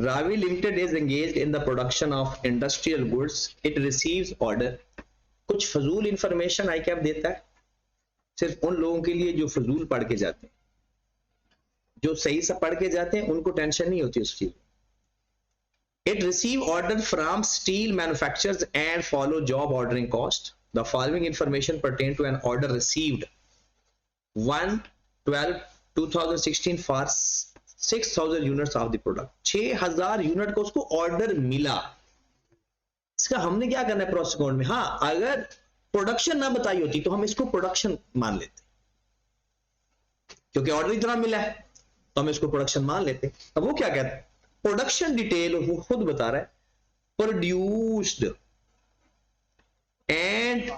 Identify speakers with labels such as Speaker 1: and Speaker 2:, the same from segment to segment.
Speaker 1: Ravi limited is engaged in the production of industrial goods, it receives order. कुछ फजूल information आई cap देता है सिर्फ उन लोगों के लिए जो फजूल पढ़ के जाते हैं, जो सही से पढ़ के जाते हैं उनको टेंशन नहीं होती उस चीज। It receive order from steel manufacturers and follow job ordering cost. The following information pertain to an order received 1/12/2016 for 6000 units of the product. 6000 unit को उसको ऑर्डर मिला। इसका हमने क्या करना है प्रोसेस अकाउंट में, हाँ अगर प्रोडक्शन ना बताई होती तो हम इसको प्रोडक्शन मान लेते, क्योंकि ऑर्डर इतना मिला है तो हम इसको प्रोडक्शन मान लेते। अब वो क्या कहता है, प्रोडक्शन डिटेल वो खुद बता रहा है, produced and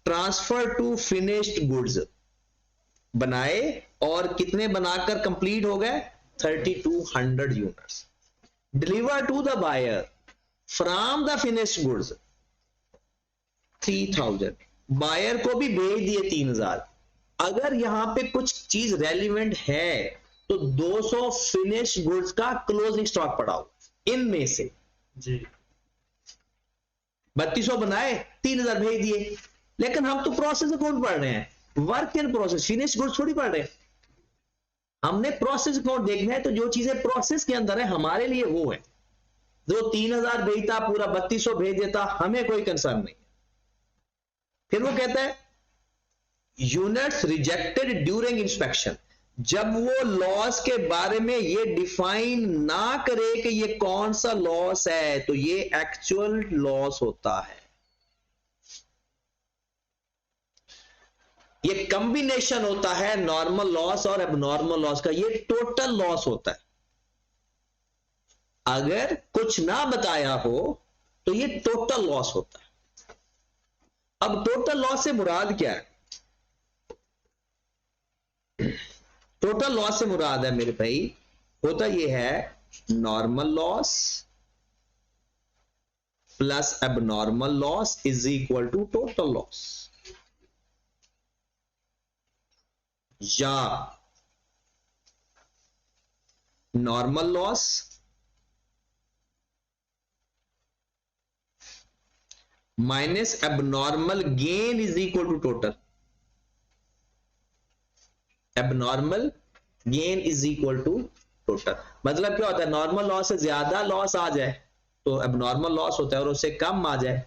Speaker 1: transfer to finished goods, बनाए और कितने बनाकर कंप्लीट हो गए 3200 units. Deliver to the buyer from the finished goods 3000, buyer को भी भेज दिए 3000। अगर यहां पे कुछ चीज रेलिवेंट है तो 200 फिनिश गुड्स का क्लोजिंग स्टॉक पड़ा हो इनमें से जी। 3200 बनाए 3000 भेज दिए, लेकिन हम तो प्रोसेस अकाउंट पढ़ रहे हैं, work in process, finish goods थोड़ी पढ़ रहे हैं। हमने प्रोसेस अकाउंट देखना है तो जो चीजें प्रोसेस के अंदर है हमारे लिए वो है। जो 3000 भेजता पूरा 3200 भेज देता हमें कोई कंसर्न नहीं। फिर वो कहता है यूनिट्स रिजेक्टेड ड्यूरिंग इंस्पेक्शन, जब वो लॉस के बारे में ये डिफाइन ना करे कि ये कौन सा लॉस है तो ये एक्चुअल लॉस होता है। ये कॉम्बिनेशन होता है नॉर्मल लॉस और एबनॉर्मल लॉस का, ये टोटल लॉस होता है। अगर कुछ ना बताया हो तो ये टोटल लॉस होता है। अब टोटल लॉस से मुराद क्या है, टोटल लॉस से मुराद है मेरे भाई होता यह है normal loss plus abnormal loss is equal to total loss, या normal loss minus abnormal gain is equal to total, abnormal gain is equal to total. मतलब क्या होता है, नॉर्मल लॉस से ज्यादा लॉस आ जाए तो एबनॉर्मल लॉस होता है और उससे कम आ जाए,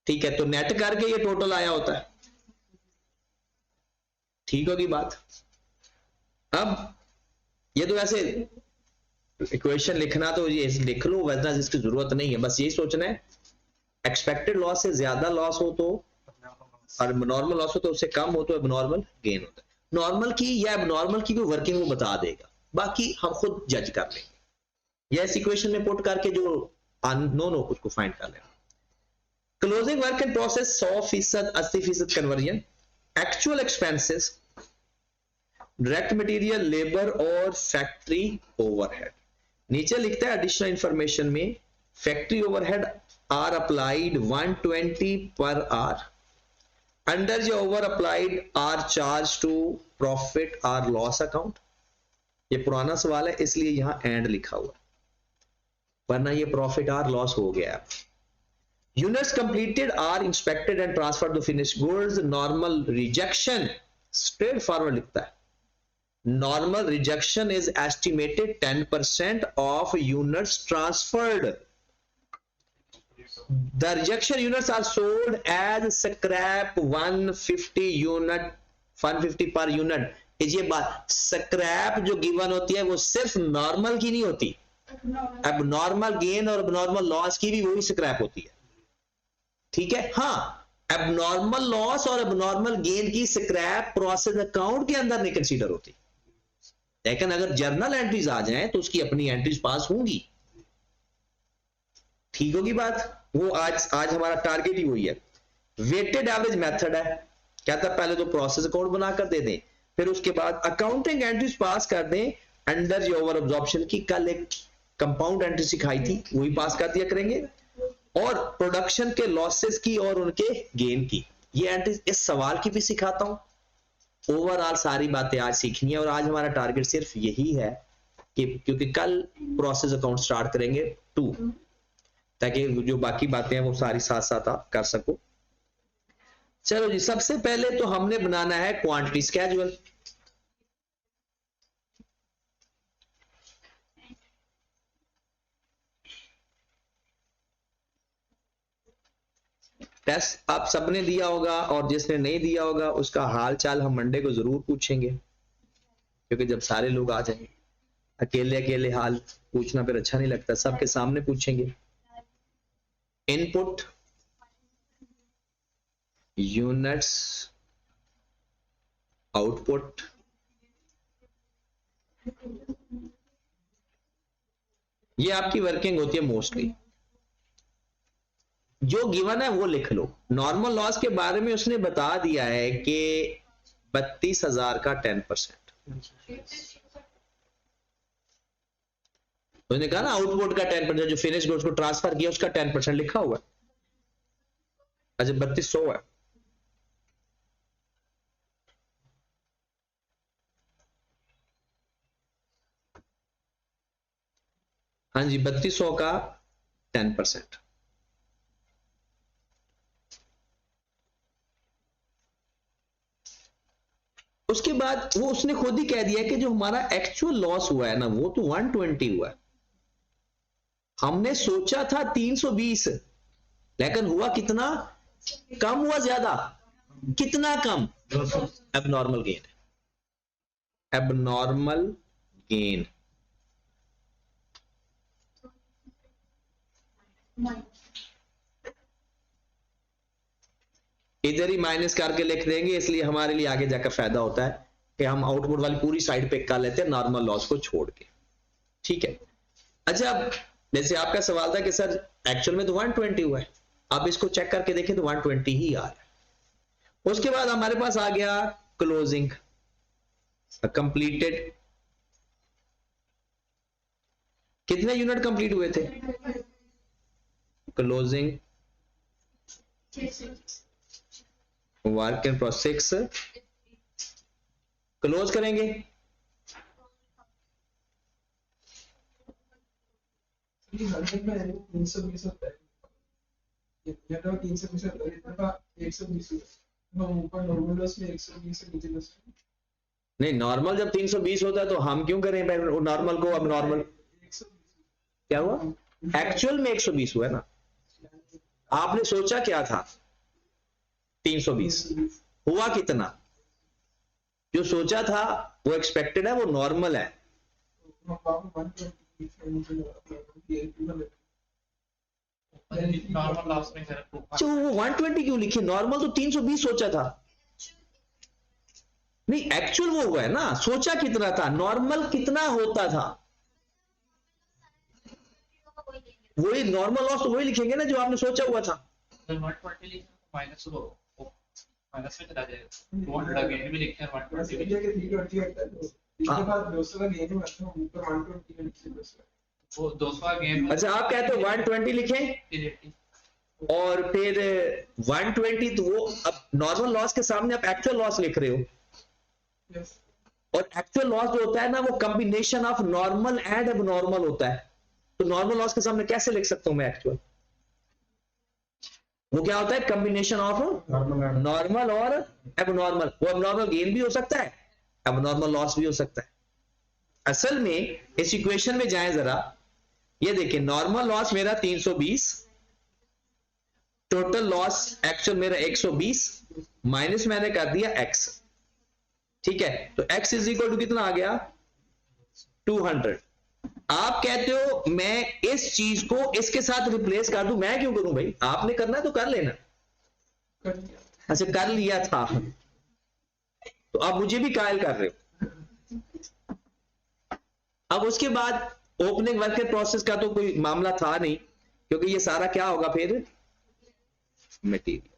Speaker 1: ठीक है, तो नेट करके ये टोटल आया होता है। ठीक होगी बात। अब ये तो वैसे इक्वेशन लिखना तो ये लिख लो, वैसा जिसकी जरूरत नहीं है, बस यही सोचना है एक्सपेक्टेड लॉस से ज्यादा लॉस हो तो और नॉर्मल लॉस हो तो उससे कम हो तो एबनॉर्मल गेन होता है। नॉर्मल की या एबनॉर्मल की कोई वर्किंग वो बता देगा, बाकी हम खुद जज कर लेंगे। यह इक्वेशन में पुट करके जो अननोन हो उसको फाइंड कर लेना। Closing work in process 100%, 80% conversion, actual expenses, direct material, labour और फैक्ट्री ओवरहेड। नीचे लिखता है एडिशनल इंफॉर्मेशन में factory overhead are applied 120 per hour, under जो over applied are charge to profit or loss account. ये पुराना सवाल है इसलिए यहां एंड लिखा हुआ, वरना ये प्रॉफिट आर लॉस हो गया। Units completed are inspected and transferred to finish goods. Normal rejection straightforward लिखता है, normal rejection is estimated 10% of units transferred. The rejection units are sold as scrap 150 unit, 150 per unit. ये बात scrap जो given होती है वो सिर्फ normal की नहीं होती, अब नॉर्मल गेन और नॉर्मल लॉस की भी वही स्क्रैप होती है, ठीक है। हाँ, एबनॉर्मल लॉस और एबनॉर्मल गेन की स्क्रैप प्रोसेस अकाउंट के अंदर नहीं कंसीडर होती, लेकिन अगर जर्नल एंट्रीज आ जाएं तो उसकी अपनी एंट्रीज पास होंगी। ठीक होगी बात। वो आज हमारा टारगेट ही वही है। वेटेड एवरेज मेथड है, कहता है पहले तो प्रोसेस अकाउंट बनाकर दे दें, फिर उसके बाद अकाउंटिंग एंट्रीज पास कर दें अंडर जो ओवर अब्जॉर्प्शन की। कल एक कंपाउंड एंट्री सिखाई थी वही पास कर दिया करेंगे, और प्रोडक्शन के लॉसेस की और उनके गेन की ये एंट्रीज इस सवाल की भी सिखाता हूं। ओवरऑल सारी बातें आज सीखनी है और आज हमारा टारगेट सिर्फ यही है कि क्योंकि कल प्रोसेस अकाउंट स्टार्ट करेंगे 2, ताकि जो बाकी बातें हैं वो सारी साथ साथ आप कर सको। चलो जी, सबसे पहले तो हमने बनाना है क्वांटिटी स्केड्यूल। टेस्ट आप सबने दिया होगा, और जिसने नहीं दिया होगा उसका हाल चाल हम मंडे को जरूर पूछेंगे, क्योंकि जब सारे लोग आ जाएंगे, अकेले अकेले हाल पूछना फिर अच्छा नहीं लगता, सबके सामने पूछेंगे। इनपुट, यूनिट्स, आउटपुट, ये आपकी वर्किंग होती है मोस्टली। जो गिवन है वो लिख लो। नॉर्मल लॉस के बारे में उसने बता दिया है कि 32,000 का 10%। उसने कहा ना आउटपुट का 10%, जो फिनिश गुड्स को ट्रांसफर किया उसका 10% लिखा हुआ है। अच्छा 3200 है। हाँ जी, 3200 का 10%। उसके बाद वो उसने खुद ही कह दिया कि जो हमारा एक्चुअल लॉस हुआ है ना वो तो 120 हुआ है। हमने सोचा था 320, लेकिन हुआ कितना कम, हुआ ज्यादा, कितना कम, एबनॉर्मल गेन। एबनॉर्मल गेन इधर ही माइनस करके लिख देंगे, इसलिए हमारे लिए आगे जाकर फायदा होता है कि हम आउटपुट वाली पूरी साइड पे कर लेते हैं नॉर्मल लॉस को छोड़ के। ठीक है। अच्छा, अब जैसे आपका सवाल था कि सर एक्चुअल में तो 120 हुआ है, आप इसको चेक करके देखें तो 120 ही आ रहा है। उसके बाद हमारे पास आ गया क्लोजिंग, कंप्लीटेड। कितने यूनिट कंप्लीट हुए थे? Closing work in process 6 close करेंगे। नहीं, नॉर्मल जब 320 होता है तो हम क्यों करें नॉर्मल को अब नॉर्मल? क्या हुआ? एक्चुअल में 120 हुआ है ना। आपने सोचा क्या था? 320 हुआ कितना? जो सोचा था वो एक्सपेक्टेड है, वो नॉर्मल है। तो वो 120 क्यों लिखे? नॉर्मल तो 320 सोचा था। नहीं, एक्चुअल वो हुआ है ना, सोचा कितना था, नॉर्मल कितना होता था, वही नॉर्मल लॉस तो वही लिखेंगे ना जो आपने सोचा हुआ था।
Speaker 2: माइनस में चला जाएगा, 200 गेन भी लिखते हैं, 120 भी लिखते हैं। वो 200 गेन। अच्छा,
Speaker 1: आप कहते हो 120 लिखें और फिर 120, तो वो अब नॉर्मल लॉस के सामने आप एक्चुअल लॉस लिख रहे हो। और एक्चुअल लॉस जो होता है ना वो combination of normal and abnormal होता है। तो नॉर्मल लॉस के सामने कैसे लिख सकता हूं मैं एक्चुअल? वो क्या होता है? कॉम्बिनेशन ऑफ नॉर्मल और एबनॉर्मल। वो एबनॉर्मल गेन भी हो सकता है, एबनॉर्मल लॉस भी हो सकता है। असल में इस इक्वेशन में जाएं जरा, ये देखिए नॉर्मल लॉस मेरा 320, टोटल लॉस एक्चुअल मेरा 120, माइनस मैंने कर दिया x। ठीक है, तो x इज इक्वल टू कितना आ गया? 200। आप कहते हो मैं इस चीज को इसके साथ रिप्लेस कर दूं, मैं क्यों करूं भाई? आपने करना है तो कर लेना। अच्छा, कर लिया था तो आप मुझे भी कायल कर रहे हो। अब उसके बाद ओपनिंग वर्क प्रोसेस का तो कोई मामला था नहीं, क्योंकि ये सारा क्या होगा फिर? मटेरियल।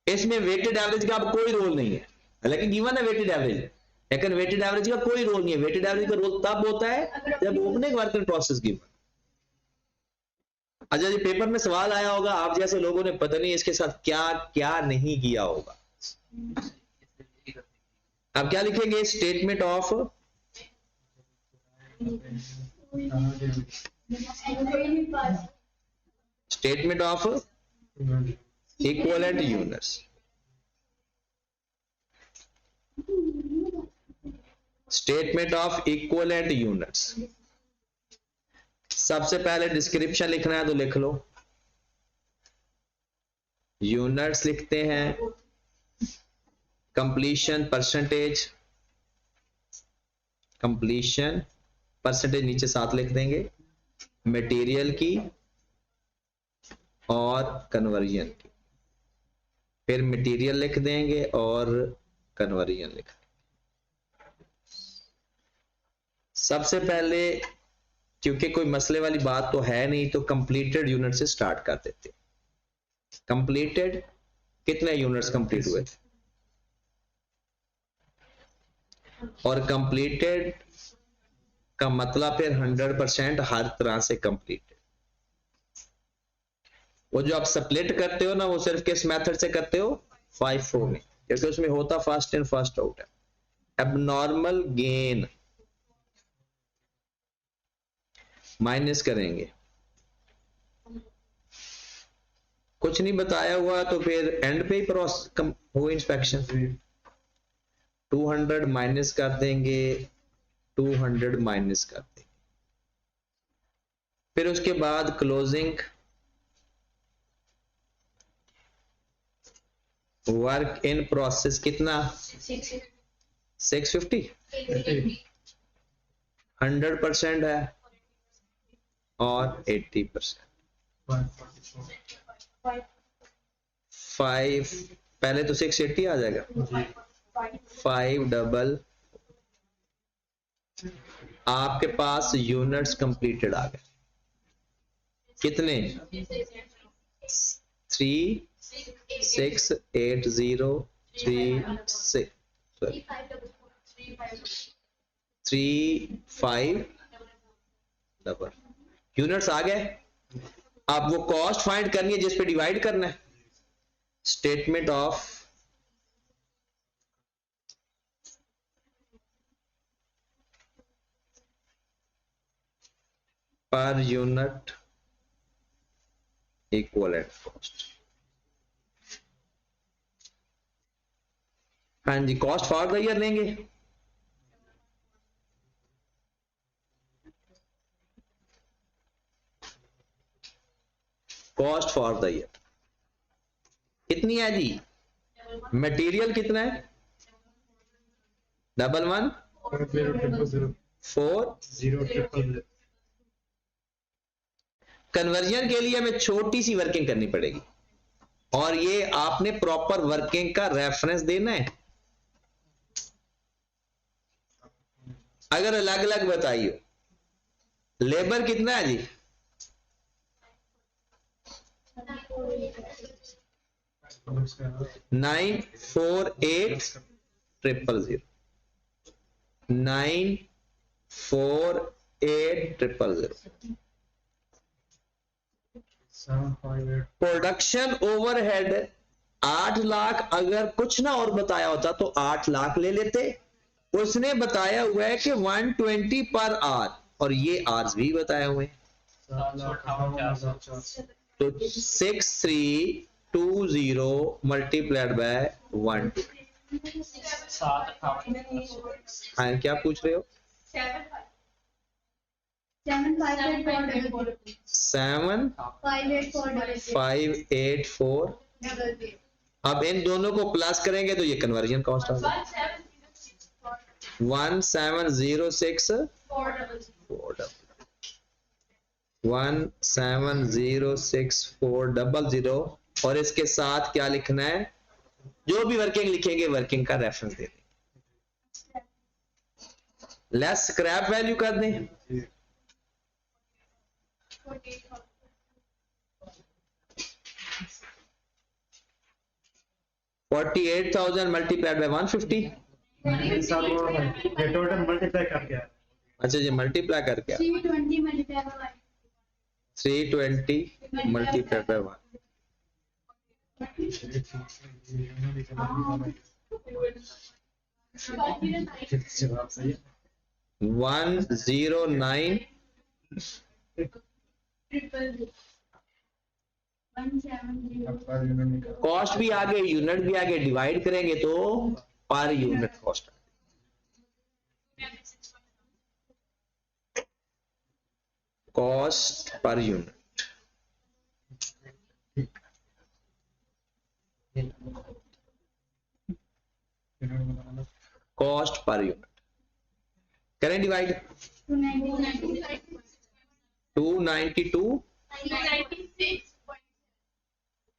Speaker 1: इसमें वेटेड एवरेज का अब कोई रोल नहीं है, हालांकि गिवन है वेटेड एवरेज, लेकिन वेटेड एवरेज का कोई रोल नहीं है। वेटेड एवरेज का रोल तब होता है जब ओपनिंग वर्क प्रोसेस गिवन। अच्छा जी, पेपर में सवाल आया होगा, आप जैसे लोगों ने पता नहीं इसके साथ क्या क्या नहीं किया होगा। अब क्या लिखेंगे? Statement of statement of equivalent units. Statement of equivalent units. सबसे पहले डिस्क्रिप्शन लिखना है तो लिख लो, यूनिट्स लिखते हैं, कंप्लीशन परसेंटेज, कंप्लीशन परसेंटेज नीचे साथ लिख देंगे, मटेरियल की और कन्वर्जन की, फिर मटेरियल लिख देंगे और कन्वर्जन लिख देंगे। सबसे पहले क्योंकि कोई मसले वाली बात तो है नहीं तो कंप्लीटेड यूनिट से स्टार्ट कर देते। कंप्लीटेड कितने यूनिट्स कंप्लीट हुए थे, और कंप्लीटेड का मतलब फिर 100% हर तरह से कंप्लीटेड। वो जो आप स्प्लिट करते हो ना वो सिर्फ किस मेथड से करते हो, 5-4 में, क्योंकि उसमें होता फर्स्ट इन फर्स्ट आउट है। एबनॉर्मल गेन माइनस करेंगे, कुछ नहीं बताया हुआ तो फिर एंड पे ही प्रोसेस हो इंस्पेक्शन। 200 माइनस कर देंगे, 200 माइनस कर देंगे, फिर उसके बाद क्लोजिंग वर्क इन प्रोसेस कितना 650 100% है और 80%। 5 पहले तो 680 आ जाएगा, 5 डबल आपके पास यूनिट्स कंप्लीटेड आ गए कितने 35 डबल यूनिट्स आ गए। अब वो कॉस्ट फाइंड करनी है जिस पे डिवाइड करना है। Statement of per unit equivalent cost. हाँ जी, कॉस्ट फॉर द ईयर लेंगे, कॉस्ट फॉर द ईयर कितनी है जी, मटेरियल कितना है 114000। कन्वर्जन के लिए हमें छोटी सी वर्किंग करनी पड़ेगी और ये आपने प्रॉपर वर्किंग का रेफरेंस देना है। अगर अलग अलग बताइए, लेबर कितना है जी 948000 948000। प्रोडक्शन ओवरहेड 8 लाख, अगर कुछ ना और बताया होता तो 8 लाख ले लेते। उसने बताया हुआ है कि 120 पर आवर और ये आवर्स भी बताए हुए हैं, तो 6320 मल्टीप्लाइड बाय 1। हाँ क्या पूछ रहे हो 7584। अब इन दोनों को प्लस करेंगे तो ये कन्वर्जन कॉस्ट आ जाएगा 1706400 और इसके साथ क्या लिखना है, जो भी वर्किंग लिखेंगे वर्किंग का रेफरेंस दे दें। लेस स्क्रैप वैल्यू कर दें 48,000 मल्टीप्लाइड बाय 150।
Speaker 3: टोटल मल्टीप्लाई करके
Speaker 1: अच्छा जी मल्टीप्लाई करके 320 मल्टीप्लाइड बाय 1। 109 कॉस्ट भी आगे यूनिट भी आगे डिवाइड करेंगे तो per unit cost per unit cost per unit करें डिवाइड 292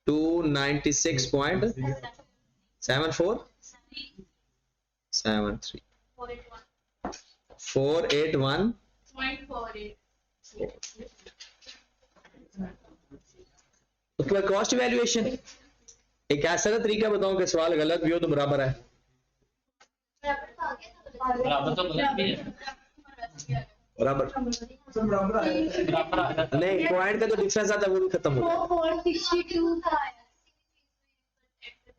Speaker 1: 296.74 73 481 उसके बाद कॉस्ट वैल्यूएशन एक ऐसा तरीका बताऊं कि सवाल गलत भी हो तो बराबर है
Speaker 2: बराबर तो गलत भी है,
Speaker 1: बराबर
Speaker 2: बराबर आ जाता है।
Speaker 1: नहीं पॉइंट का जो डिफरेंस आता है वो भी खत्म हो जाता है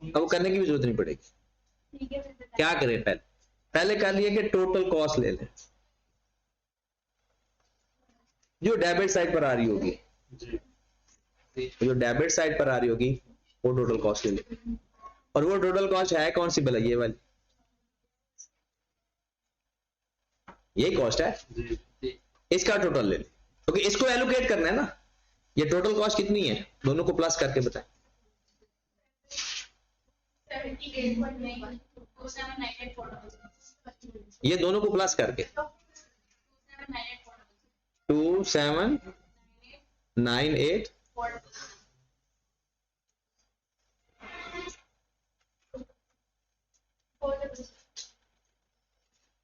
Speaker 1: अब वो करने की भी जरूरत नहीं पड़ेगी क्या करें पहले कर लिए कि टोटल कॉस्ट ले लें जो डेबिट साइड पर आ रही होगी जो डेबिट साइड पर आ रही होगी वो टोटल कॉस्ट ले लें और वो टोटल कॉस्ट है कौन सी भला ये वाली ये कॉस्ट है इसका टोटल ले लें क्योंकि इसको एलोकेट करना है ना ये टोटल कॉस्ट कितनी है दोनों को प्लस करके बताएं ये दोनों को प्लस करके 2798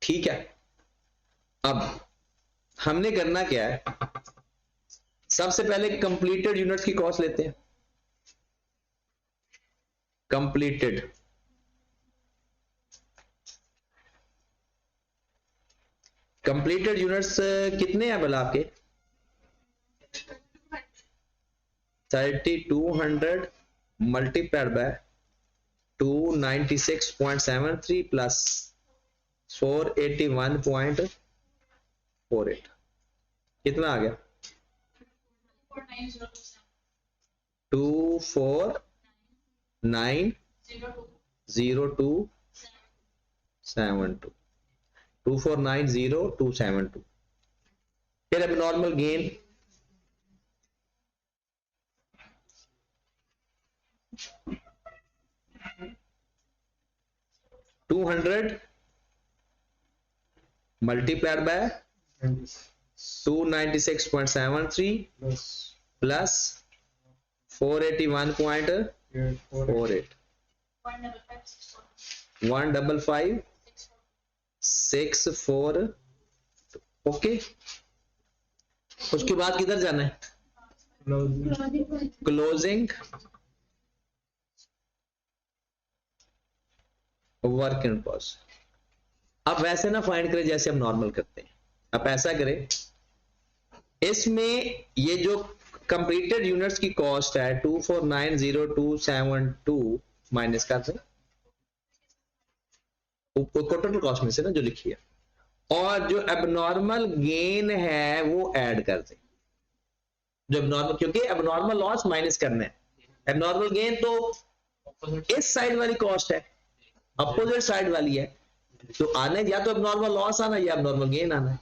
Speaker 1: ठीक है अब हमने करना क्या है सबसे पहले कंप्लीटेड यूनिट्स की कॉस्ट लेते हैं कंप्लीटेड यूनिट्स कितने हैं भला आपके 3200 मल्टीप्लाइड बाय 296.73 प्लस 481.48 कितना आ गया 2490,272 2490,272 फिर अब normal gain $200 multiplied by 296.73 plus 481.48 155,642 okay उसके बाद किधर जाना है क्लोजिंग वर्क इन प्रोग्रेस अब वैसे ना फाइंड करें जैसे हम नॉर्मल करते हैं अब ऐसा करें इसमें ये जो कंप्लीटेड यूनिट्स की कॉस्ट है 2490272 माइनस कर दें टोटल कॉस्ट में से ना जो लिखी है और जो एबनॉर्मल गेन है वो ऐड कर दें जो एबनॉर्मल क्योंकि एबनॉर्मल लॉस माइनस करना है एबनॉर्मल गेन तो इस साइड वाली कॉस्ट है अपोजिट साइड वाली है तो आने या तो एबनॉर्मल लॉस आना या एबनॉर्मल गेन आना है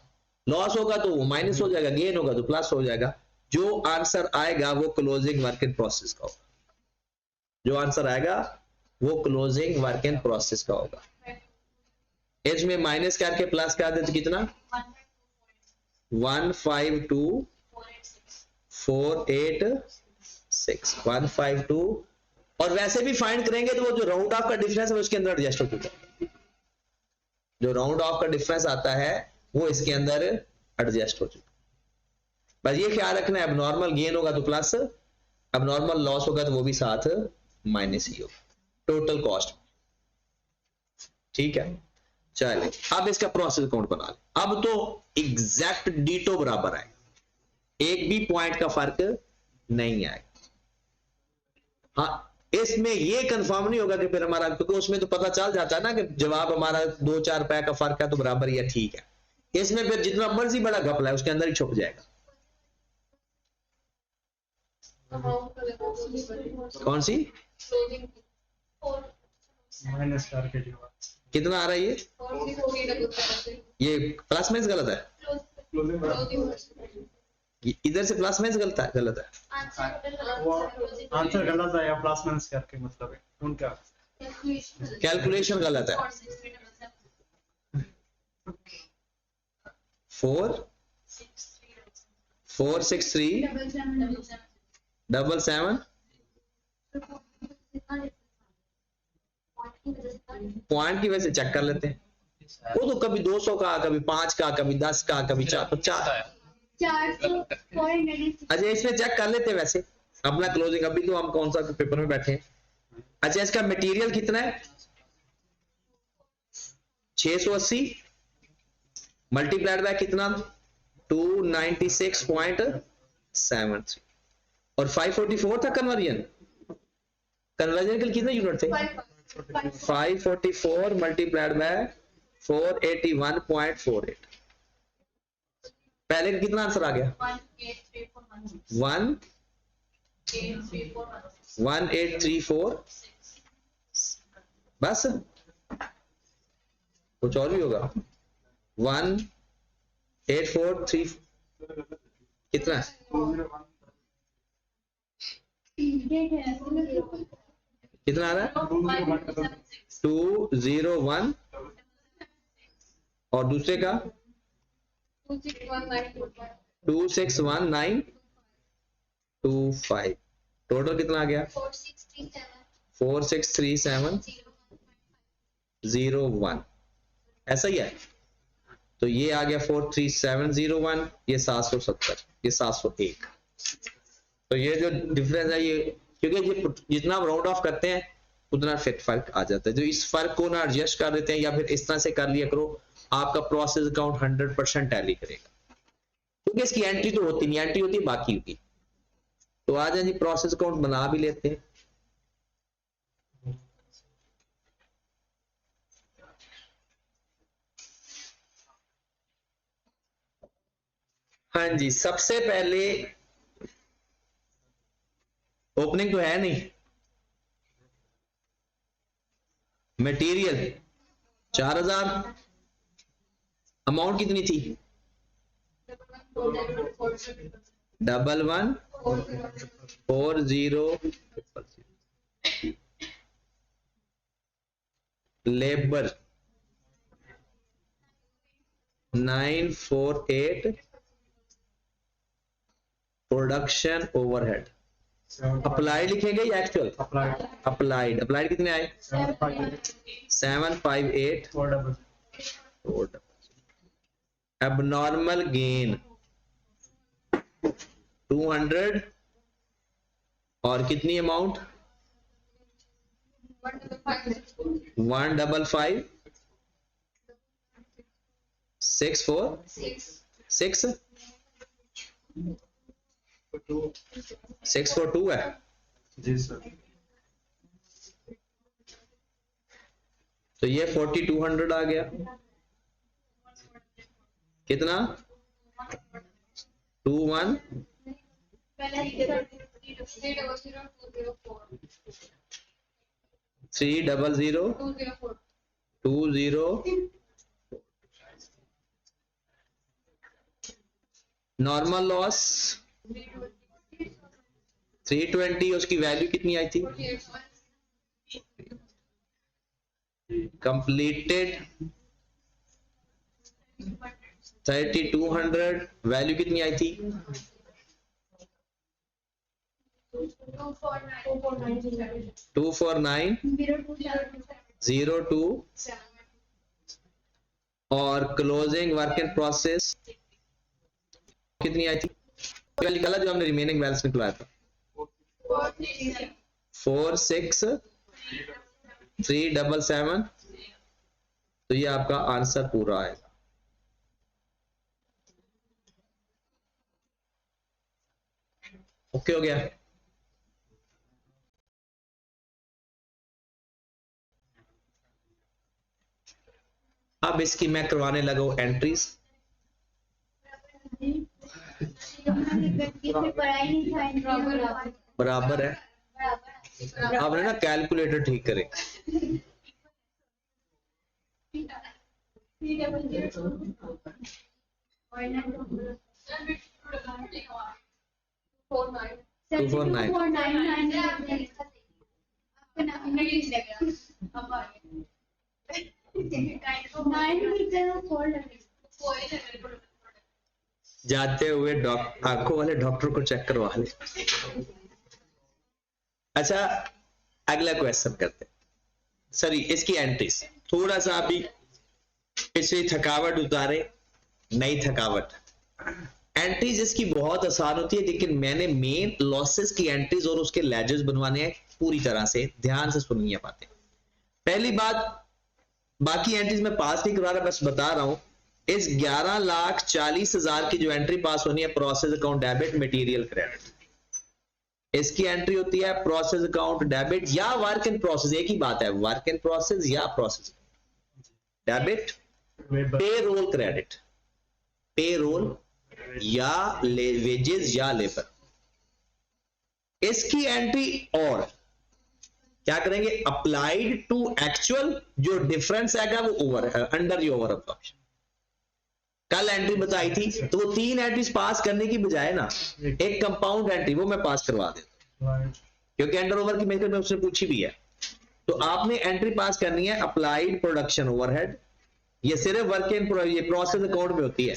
Speaker 1: लॉस होगा तो वो माइनस हो जाएगा गेन होगा तो प्लस हो जाएगा जो आंसर आएगा वो क्लोजिंग वर्क इन प्रोसेस का होगा जो आंसर आएगा वो क्लोजिंग वर्क इन प्रोसेस का होगा इसमें माइनस करके प्लस कर दे तो कितना 152,486 और वैसे भी फाइंड करेंगे तो वो जो राउंड ऑफ का डिफरेंस है उसके अंदर एडजस्ट हो चुका है जो राउंड ऑफ का डिफरेंस आता है वो इसके अंदर एडजस्ट हो चुका है बस ये ख्याल रखना है एबनॉर्मल गेन होगा तो प्लस एबनॉर्मल लॉस होगा तो वो भी साथ माइनस ही होगा टोटल कॉस्ट ठीक है चलिए अब इसका प्रोसेस अकाउंट बना लें अब तो एग्जैक्ट डीटो बराबर आएगा एक भी पॉइंट का फर्क नहीं आएगा हाँ इसमें ये कंफर्म नहीं होगा कि फिर हमारा क्योंकि उसमें तो पता चल जाता है ना कि जवाब हमारा 2-4 रुपए का फर्क है तो बराबर या ठीक है इसमें फिर जितना मर्जी बड़ा घपला है उसके अंदर ही छुप जाएगा। कौन सी?
Speaker 3: माइनस करके जो
Speaker 1: कितना आ रहा है ये प्लस माइनस गलत है, इधर से प्लस माइनस गलत है, गलत है।
Speaker 3: वो आंसर गलत है या प्लस माइनस करके मतलब है उनका
Speaker 1: कैलकुलेशन गलत है। 46377 पॉइंट की वजह से चेक कर लेते हैं। वो तो कभी 200 का, कभी 5 का, कभी 10 का, कभी 450। अच्छा इसमें चेक कर लेते हैं वैसे अपना क्लोजिंग। अभी तो हम कौन सा पेपर में बैठे हैं। अच्छा इसका मटेरियल कितना है? 680 मल्टीप्लाइड बाय कितना? 296.73 और 544 था कन्वर्जन। कन्वर्जन के लिए कितने यूनिट थे? 544 मल्टीप्लाइड बाय 481.48। पहले का कितना आंसर आ गया? 1834। बस कुछ और भी होगा? 1843 कितना है? कितना आ रहा है? 201 और दूसरे का 261925। टोटल कितना आ गया? 463701। ऐसा ही है। तो ये आ गया 43701, ये 770, ये 701। तो ये जो डिफरेंस है ये, क्योंकि ये जितना हम राउंड ऑफ करते हैं उतना फिर फर्क आ जाता है। जो इस फर्क को ना एडजस्ट कर देते हैं या फिर इस तरह से कर लिया करो, आपका प्रोसेस अकाउंट 100% टैली करेगा। क्योंकि इसकी एंट्री तो होती नहीं, एंट्री होती है बाकी की। तो आ जाए जी प्रोसेस अकाउंट बना भी लेते हैं। हाँ जी, सबसे पहले ओपनिंग तो है नहीं, मटेरियल 4000, अमाउंट कितनी थी? 1140। लेबर 948। प्रोडक्शन ओवरहेड अप्लाइड लिखेंगे या एक्चुअल? अप्लाइड। अप्लाइड कितने आए? 758। एबनॉर्मल गेन 200 और कितनी अमाउंट? 155 646 642 है
Speaker 3: जी सर।
Speaker 1: तो ये 4200 आ गया। कितना? 21 30020। नॉर्मल लॉस 320, उसकी वैल्यू कितनी आई थी? कंप्लीटेड 3200, वैल्यू कितनी आई थी? 24902 और क्लोजिंग वर्क इन प्रोसेस कितनी आई थी? निकाला जो हमने रिमेनिंग बैलेंस निकलाया था 46377। तो ये आपका आंसर पूरा आएगा। ओके हो गया। अब इसकी मैं करवाने लगा एंट्रीज। बराबर है। आपने ना कैलकुलेटर ठीक करे। टू फोर नाइन जाते हुए आंखों वाले डॉक्टर को चेक करवा ले। अच्छा अगला क्वेश्चन करते हैं। सॉरी इसकी एंट्रीज थोड़ा सा अभी पिछली थकावट उतारे, नई थकावट। एंट्रीज इसकी बहुत आसान होती है, लेकिन मैंने मेन लॉसेस की एंट्रीज और उसके लेजर्स बनवाने हैं। पूरी तरह से ध्यान से सुनिए बातें। पहली बात, बाकी एंट्रीज में पास नहीं करवा रहा, बस बता रहा हूं। इस 11,40,000 की जो एंट्री पास होनी है, process account debit material credit, इसकी एंट्री होती है प्रोसेस अकाउंट डेबिट या वर्क इन प्रोसेस। एक ही बात है, वर्क इन प्रोसेस या प्रोसेस डेबिट। पे रोल क्रेडिट, पे रोल या वेजेस या लेबर। इसकी एंट्री और क्या करेंगे, अप्लाइड टू एक्चुअल, जो डिफरेंस आएगा वो over under your over absorption. कल एंट्री बताई थी, तो वो 3 एंट्रीज पास करने की बजाय ना एक कंपाउंड एंट्री वो मैं पास करवा देता हूं, क्योंकि अंडर ओवर की मेथड में उसने पूछी भी है। तो आपने एंट्री पास करनी है अप्लाइड प्रोडक्शन ओवरहेड। ये सिर्फ वर्क इन प्रोसेस अकाउंट में होती है,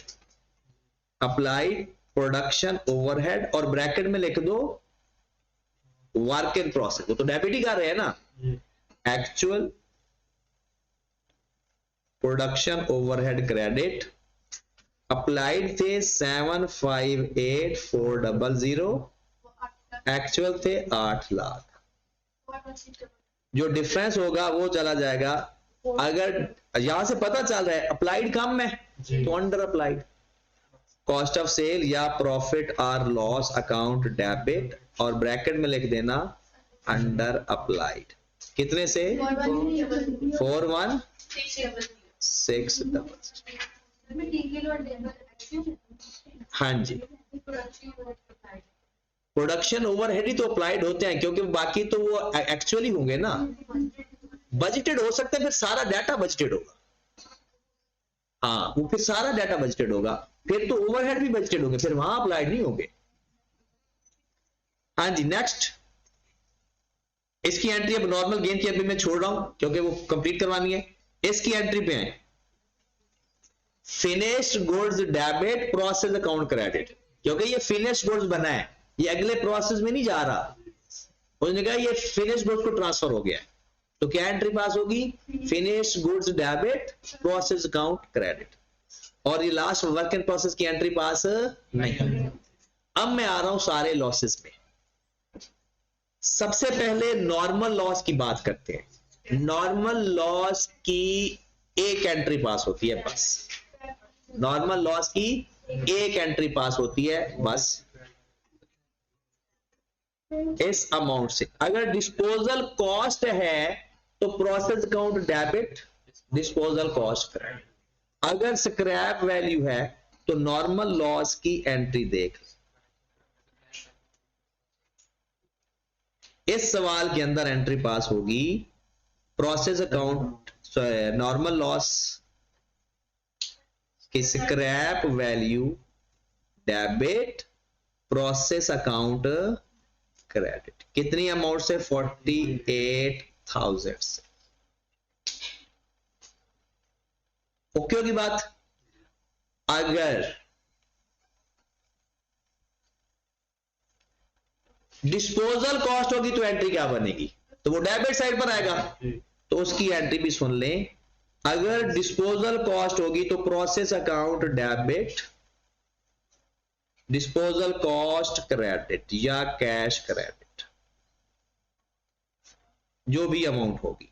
Speaker 1: अप्लाइड प्रोडक्शन ओवरहेड, और ब्रैकेट में लिख दो वर्क इन प्रोसेस। वो तो डेबिट ही कर रहे हैं ना। Actual production overhead credit applied थे 758,400, एक्चुअल थे 8 लाख। जो डिफरेंस होगा वो चला जाएगा। अगर यहां से पता चल रहा है अप्लाइड कम है तो under applied. Cost of sale या प्रॉफिट और लॉस अकाउंट डेबिट, और ब्रैकेट में लिख देना अंडर अप्लाइड। कितने से 41666। हाँ जी, प्रोडक्शन ओवरहेड ही तो अप्लाइड होते हैं, क्योंकि बाकी तो वो एक्चुअली होंगे ना। बजटेड हो सकता है, फिर सारा डाटा बजटेड होगा। हाँ, वो फिर सारा डाटा बजटेड होगा, फिर तो ओवरहेड भी बजटेड होंगे, फिर वहां अप्लाइड नहीं होंगे। हाँ जी, नेक्स्ट इसकी एंट्री अब नॉर्मल गेन की अभी मैं छोड़ रहा हूं क्योंकि वो कंप्लीट करवानी है। इसकी एंट्री पे है finished goods debit process account credit, क्योंकि ये फिनिश्ड गुड्स बना है, ये अगले प्रोसेस में नहीं जा रहा। उसने कहा ये फिनिश्ड गुड्स को ट्रांसफर हो गया है, तो क्या एंट्री पास होगी, finished goods debit process account credit. और ये लास्ट वर्क इन प्रोसेस की एंट्री पास नहीं। अब मैं आ रहा हूं सारे लॉसेस में। सबसे पहले नॉर्मल लॉस की बात करते हैं। नॉर्मल लॉस की एक एंट्री पास होती है बस, नॉर्मल लॉस की एक एंट्री पास होती है बस, इस अमाउंट से। अगर डिस्पोजल कॉस्ट है तो process account debit disposal cost credit. अगर स्क्रैप वैल्यू है तो नॉर्मल लॉस की एंट्री देख। इस सवाल के अंदर एंट्री पास होगी प्रोसेस अकाउंट नॉर्मल लॉस की scrap value debit process account credit. कितनी अमाउंट से, 48,000 से। ओके होगी बात। अगर डिस्पोजल कॉस्ट होगी तो एंट्री क्या बनेगी, तो वो डेबिट साइड पर आएगा, तो उसकी एंट्री भी सुन लें। अगर डिस्पोजल कॉस्ट होगी तो process account debit disposal cost credit या कैश क्रेडिट, जो भी अमाउंट होगी।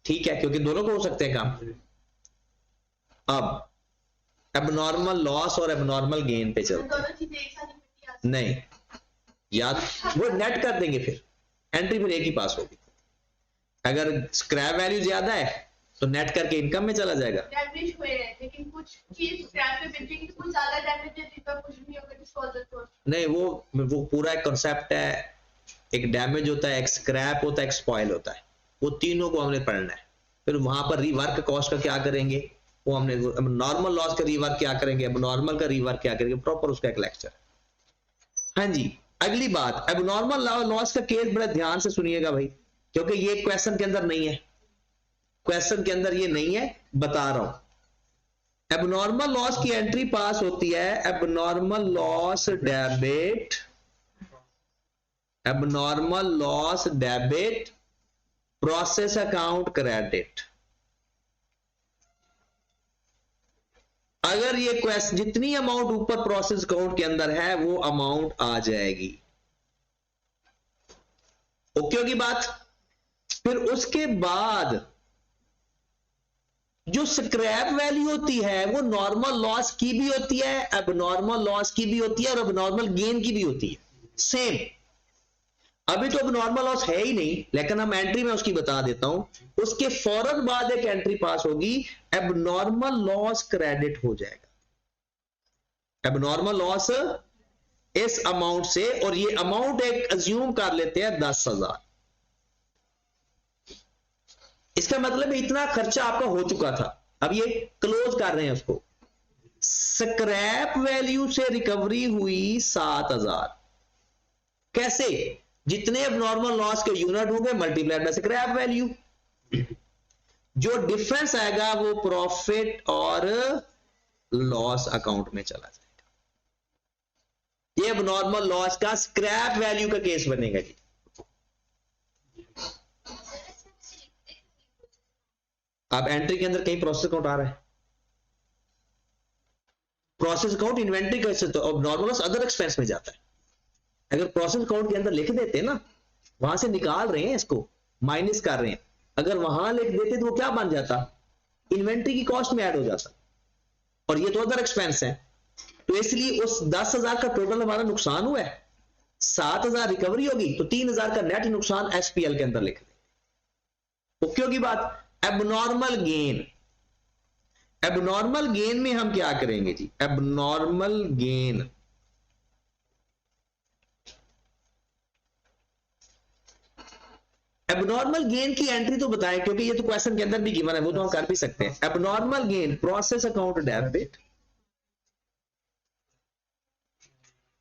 Speaker 1: ठीक है, क्योंकि दोनों को हो सकते हैं काम। अब एबनॉर्मल लॉस और एबनॉर्मल गेन पे चलते हैं। नहीं, याद वो नेट कर देंगे, फिर एंट्री फिर एक ही पास होगी। अगर स्क्रैप वैल्यू ज्यादा है तो नेट करके इनकम में चला जाएगा।
Speaker 4: डैमेज हुए हैं लेकिन कुछ चीज स्क्रैप में बेचेंगे तो कुछ ज्यादा डैमेज है जिसका कुछ नहीं होगा डिस्पोजल कॉस्ट।
Speaker 1: नहीं, वो पूरा एक कॉन्सेप्ट है, एक डैमेज होता है, एक स्क्रैप होता है, एक स्पॉइल होता है, वो तीनों को हमने पढ़ना है। फिर वहां पर रीवर्क कॉस्ट का क्या करेंगे, वो हमने नॉर्मल लॉस का रीवर्क क्या करेंगे, अब नॉर्मल का रीवर्क क्या करेंगे, प्रॉपर उसका एक लेक्चर। हाँ जी, अगली बात, अब नॉर्मल लॉस का केस बड़े ध्यान से सुनिएगा भाई, क्योंकि ये क्वेश्चन के अंदर नहीं है, क्वेश्चन के अंदर ये नहीं है, बता रहा हूं। एबनॉर्मल लॉस की एंट्री पास होती है abnormal loss debit, abnormal loss debit, process account credit. अगर ये क्वेश्चन जितनी अमाउंट ऊपर प्रोसेस अकाउंट के अंदर है वो अमाउंट आ जाएगी। ओके होगी बात। फिर उसके बाद जो स्क्रैप वैल्यू होती है वो नॉर्मल लॉस की भी होती है, एबनॉर्मल लॉस की भी होती है और एबनॉर्मल गेन की भी होती है। सेम, अभी तो एबनॉर्मल लॉस है ही नहीं, लेकिन हम एंट्री में उसकी बता देता हूं। उसके फौरन बाद एक एंट्री पास होगी, एबनॉर्मल लॉस क्रेडिट हो जाएगा। एबनॉर्मल लॉस इस अमाउंट से, और ये अमाउंट एक अज्यूम कर लेते हैं 10,000। इसका मतलब इतना खर्चा आपका हो चुका था, अब ये क्लोज कर रहे हैं उसको। स्क्रैप वैल्यू से रिकवरी हुई 7,000। कैसे? जितने एबनॉर्मल लॉस के यूनिट होंगे मल्टीप्लाइड बाय स्क्रैप वैल्यू, जो डिफरेंस आएगा वो प्रॉफिट और लॉस अकाउंट में चला जाएगा। ये एबनॉर्मल लॉस का स्क्रैप वैल्यू का केस बनेगा जी। अब एंट्री के अंदर कहीं प्रोसेस अकाउंट आ रहा है, प्रोसेस अकाउंट इन्वेंट्री कैसे, तो एबनॉर्मल लॉस अदर एक्सपेंस में जाता है। अगर प्रोसेस अकाउंट के अंदर लिख देते ना, वहां से निकाल रहे हैं इसको, माइनस कर रहे हैं, अगर वहां लिख देते तो वो क्या बन जाता, इन्वेंट्री की कॉस्ट में ऐड हो जाता, और ये तो अदर एक्सपेंस है। तो इसलिए उस 10,000 का टोटल हमारा नुकसान हुआ है, 7,000 रिकवरी होगी, तो 3,000 का नेट नुकसान एसपीएल के अंदर लिख देंगे। ओके होगी बात। एबनॉर्मल गेन, एबनॉर्मल गेन में हम क्या करेंगे जी, एबनॉर्मल गेन, एबनॉर्मल गेन की एंट्री तो बताएं, क्योंकि ये तो क्वेश्चन के अंदर भी गिवन है, वो तो हम कर भी सकते हैं। Abnormal gain process account debit,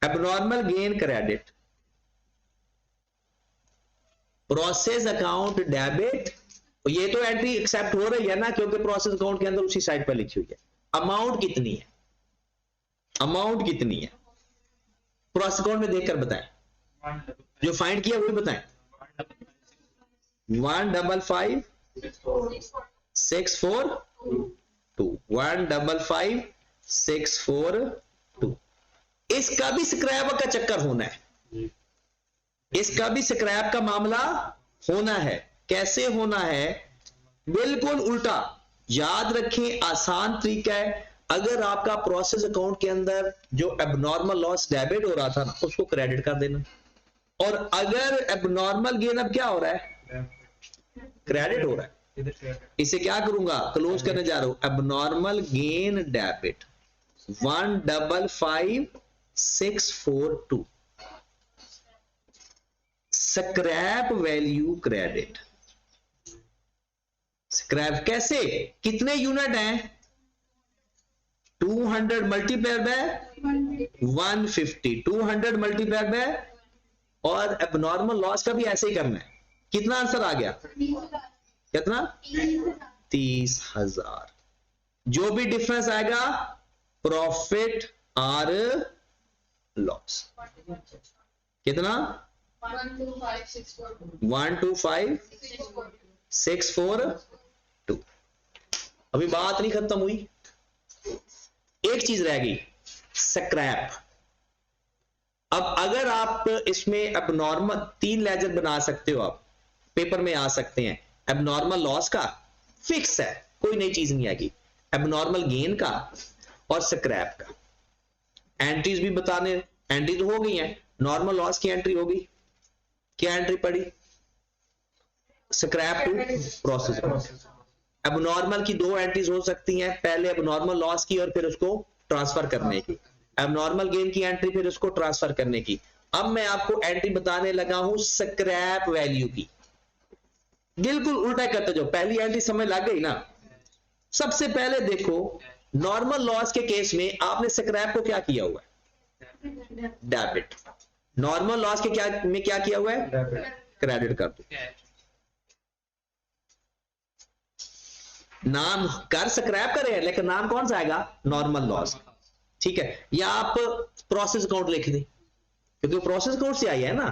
Speaker 1: abnormal gain credit, process account debit. ये तो एंट्री एक्सेप्ट हो रही है ना, क्योंकि प्रोसेस अकाउंट के अंदर उसी साइड पर लिखी हुई है। अमाउंट कितनी है, अमाउंट कितनी है प्रोसेस अकाउंट में देखकर बताएं, जो फाइंड किया वही बताएं। 155,642, 155,642। इसका भी स्क्रैप का चक्कर होना है, इसका भी स्क्रैप का मामला होना है। कैसे होना है, बिल्कुल उल्टा। याद रखें, आसान तरीका है। अगर आपका प्रोसेस अकाउंट के अंदर जो एबनॉर्मल लॉस डेबिट हो रहा था ना, उसको क्रेडिट कर देना, और अगर एबनॉर्मल गेन अब क्या हो रहा है, क्रेडिट हो रहा है, इसे क्या करूंगा, क्लोज करने जा रहा हूं। Abnormal gain debit 155,642, scrap value credit. Scrap कैसे, कितने यूनिट हैं, 200 मल्टीप्लाइड बाय 150, 200 मल्टीप्लाइड बाय, और एबनॉर्मल लॉस का भी ऐसे ही करना है। कितना आंसर आ गया, कितना, 30,000। जो भी डिफरेंस आएगा प्रॉफिट और लॉस, कितना, 125,642। अभी बात नहीं खत्म हुई, एक चीज रह गई, स्क्रैप। अब अगर आप इसमें एबनॉर्मल 3 लेजर बना सकते हो, आप पेपर में आ सकते हैं। एबनॉर्मल लॉस का फिक्स है, कोई नई चीज नहीं आएगी, एबनॉर्मल गेन का और स्क्रैप का। एंट्रीज भी बताने, एंट्री तो हो गई है, नॉर्मल लॉस की एंट्री होगी, क्या एंट्री पड़ी, स्क्रैप टू प्रोसेस। एबनॉर्मल की दो एंट्रीज हो सकती हैं, पहले एबनॉर्मल लॉस की और फिर उसको ट्रांसफर करने की, एबनॉर्मल गेन की एंट्री फिर उसको ट्रांसफर करने की। अब मैं आपको एंट्री बताने लगा हूं स्क्रैप वैल्यू की, बिल्कुल उल्टा करते जाओ। पहली एंट्री समझ लग गई ना? सबसे पहले देखो नॉर्मल लॉस के केस में आपने स्क्रैप को क्या किया हुआ है? डेबिट। नॉर्मल लॉस के क्या में क्या किया हुआ है?
Speaker 3: डेबिट।
Speaker 1: क्रेडिट कर दो। नाम कर स्क्रैप करे हैं लेकिन नाम कौन सा आएगा? Normal loss. ठीक है, या आप प्रोसेस अकाउंट लिख दें क्योंकि प्रोसेस अकाउंट से आई है ना,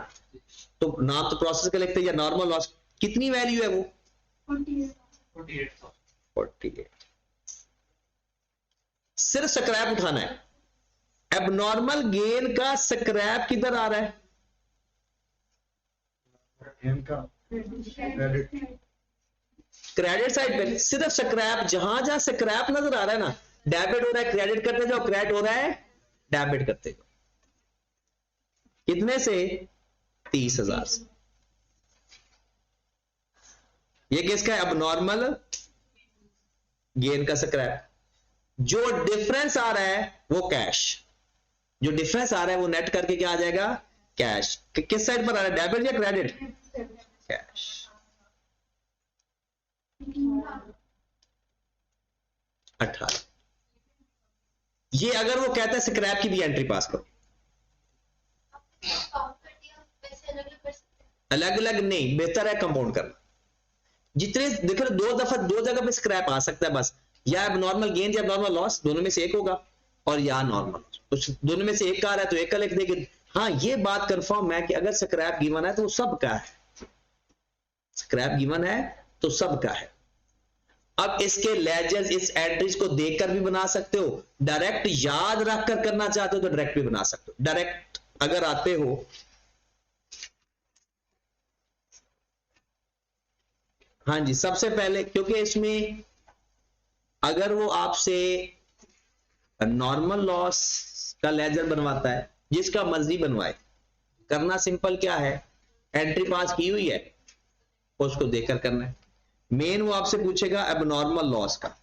Speaker 1: तो नाम तो प्रोसेस का लिखते हैं या नॉर्मल लॉस। कितनी वैल्यू है वो? 48। सिर्फ स्क्रैप उठाना है। एबनॉर्मल गेन का स्क्रैप किधर आ रहा है?
Speaker 3: गेन का क्रेडिट।
Speaker 1: क्रेडिट साइड पे। सिर्फ स्क्रैप, जहां जहां स्क्रैप नजर आ रहा है ना, डेबिट हो रहा है क्रेडिट करते जाओ, क्रेडिट हो रहा है डेबिट करते जाओ। कितने से? 30,000 से। ये किसका है? एबनॉर्मल गेन का स्क्रैप। जो डिफरेंस आ रहा है वो कैश, जो डिफरेंस आ रहा है वो नेट करके क्या आ जाएगा? कैश। किस साइड पर आ रहा है? डेबिट या क्रेडिट? कैश। 18। ये अगर वो कहता है स्क्रैप की भी एंट्री पास करो। अलग अलग नहीं, बेहतर है कंपाउंड करना। जितने देखो दो जगह पे स्क्रैप आ सकता है बस, या एबनॉर्मल गेन या एबनॉर्मल लॉस, दोनों में से एक होगा, और या नॉर्मल। तो दोनों में से एक का आ रहा है तो एक का लिख देंगे। हाँ, ये बात कंफर्म है कि अगर स्क्रैप गिवन है तो सब का है। स्क्रैप गिवन है तो सब का है। अब इसके लेजर्स इस एंट्रीज को देखकर भी बना सकते हो, डायरेक्ट याद रखकर करना चाहते हो तो डायरेक्ट भी बना सकते हो। डायरेक्ट अगर आते हो, हाँ जी, सबसे पहले क्योंकि इसमें अगर वो आपसे नॉर्मल लॉस का लेजर बनवाता है, जिसका मर्जी बनवाए, करना सिंपल क्या है, एंट्री पास की हुई है उसको देखकर करना है। मेन वो आपसे पूछेगा एबनॉर्मल लॉस का।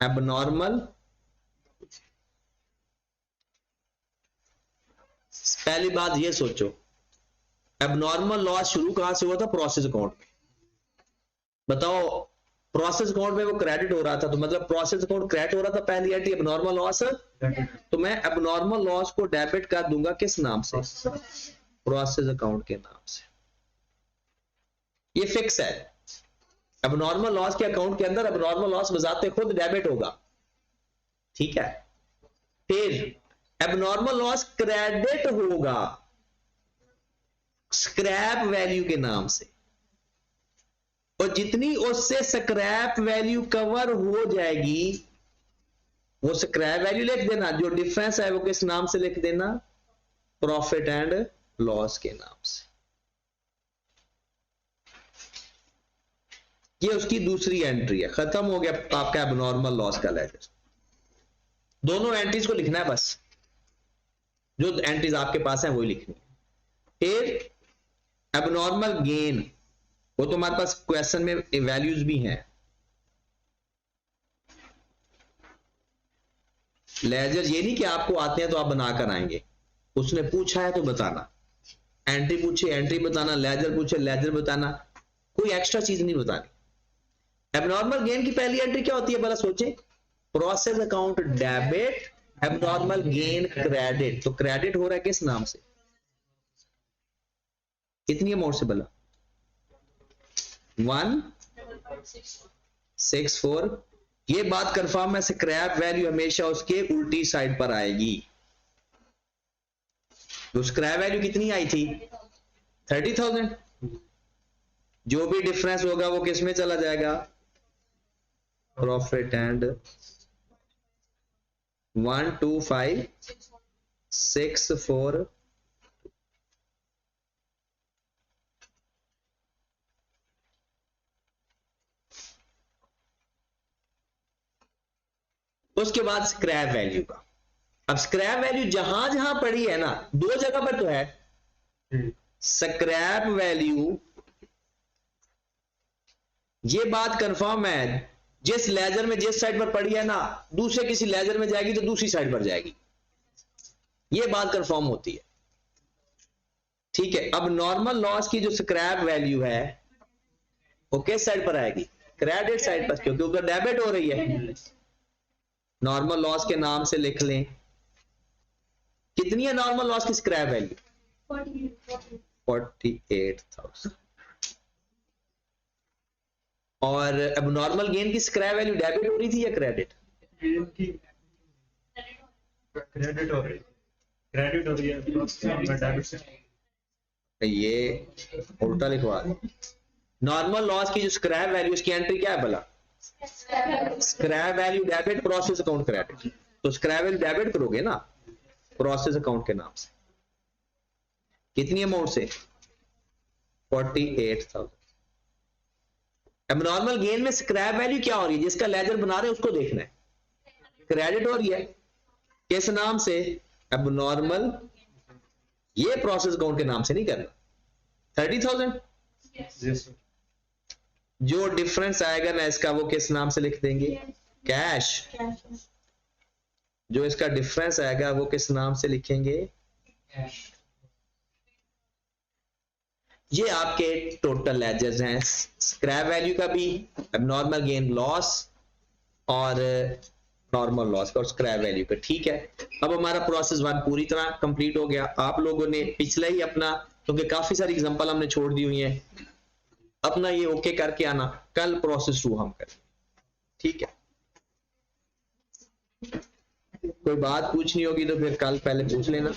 Speaker 1: एबनॉर्मल, पहली बात ये सोचो, एबनॉर्मल लॉस शुरू कहां से हुआ था? प्रोसेस अकाउंट में। बताओ, प्रोसेस अकाउंट में वो क्रेडिट हो रहा था, तो मतलब प्रोसेस अकाउंट क्रेडिट हो रहा था, पहली एंट्री एबनॉर्मल लॉस। तो मैं एबनॉर्मल लॉस को डेबिट कर दूंगा किस नाम से? प्रोसेस अकाउंट के नाम से। ये फिक्स है। एबनॉर्मल लॉस के अकाउंट के अंदर एबनॉर्मल लॉस बजाते खुद डेबिट होगा। ठीक है, फिर एबनॉर्मल लॉस क्रेडिट होगा स्क्रैप वैल्यू के नाम से, और जितनी उससे स्क्रैप वैल्यू कवर हो जाएगी वो स्क्रैप वैल्यू लिख देना, जो डिफरेंस है वो किस नाम से लिख देना? प्रॉफिट एंड लॉस के नाम से। ये उसकी दूसरी एंट्री है, खत्म हो गया आपका एबनॉर्मल लॉस का लेजर। दोनों एंट्रीज को लिखना है बस, जो एंट्रीज आपके पास है वही लिखनी है। फिर एबनॉर्मल गेन, वो तो हमारे पास क्वेश्चन में वैल्यूज भी हैं। लेजर ये नहीं कि आपको आते हैं तो आप बनाकर आएंगे, उसने पूछा है तो बताना। एंट्री पूछे एंट्री बताना, लेजर पूछे लेजर बताना, कोई एक्स्ट्रा चीज नहीं बतानी। एबनॉर्मल गेन की पहली एंट्री क्या होती है भला सोचें? Process account debit, abnormal gain credit. तो क्रेडिट हो रहा है किस नाम से? कितनी अमाउंट से भला? 164। ये बात कंफर्म है, स्क्रैप वैल्यू हमेशा उसके उल्टी साइड पर आएगी। तो स्क्रैप वैल्यू कितनी आई थी? 30,000। जो भी डिफरेंस होगा वो किस में चला जाएगा? Profit and 12564। उसके बाद स्क्रैप वैल्यू का। अब स्क्रैप वैल्यू जहां जहां पड़ी है ना, दो जगह पर तो है। स्क्रैप वैल्यू ये बात कंफर्म है, जिस लेजर में जिस साइड पर पड़ी है ना, दूसरे किसी लेजर में जाएगी तो दूसरी साइड पर जाएगी, ये बात कंफर्म होती है। ठीक है, अब नॉर्मल लॉस की जो स्क्रैप वैल्यू है वो किस साइड पर आएगी? क्रेडिट साइड पर, क्योंकि उधर डेबिट हो रही है। नॉर्मल लॉस के नाम से लिख लें, कितनी है नॉर्मल लॉस की स्क्रैप वैल्यू? 48,000। और अब नॉर्मल गेन की स्क्रैप वैल्यू डेबिट हो रही थी या क्रेडिट?
Speaker 3: क्रेडिट हो रही है, क्रेडिट हो रही है, डेबिट से।
Speaker 1: ये उल्टा लिखवा दे। नॉर्मल लॉस की जो स्क्रैप वैल्यू, इसकी एंट्री क्या है भला? Scrap value debit, process account credit. तो स्क्रैप वैल्यू डेबिट करोगे ना प्रोसेस अकाउंट के नाम से, कितनी अमाउंट से? 48,000। अब नॉर्मल गेन में स्क्रैप वैल्यू क्या हो रही है? जिसका लेजर बना रहे हैं उसको देखना है, क्रेडिट हो रही है, किस नाम से? अब नॉर्मल, ये प्रोसेस अकाउंट के नाम से नहीं करना। 30,000 जो डिफरेंस आएगा ना इसका, वो किस नाम से लिख देंगे? कैश। जो इसका डिफरेंस आएगा वो किस नाम से लिखेंगे? ये आपके टोटल लेजर्स हैं, स्क्रैप वैल्यू का भी, एबनॉर्मल गेन लॉस और नॉर्मल लॉस का और स्क्रैप वैल्यू का। ठीक है, अब हमारा प्रोसेस 1 पूरी तरह कंप्लीट हो गया। आप लोगों ने पिछला ही अपना, क्योंकि काफी सारी एग्जांपल हमने छोड़ दी हुई हैं, अपना ये ओके करके आना, कल प्रोसेस 2 हम करें। ठीक है, कोई बात पूछनी होगी तो फिर कल पहले पूछ लेना।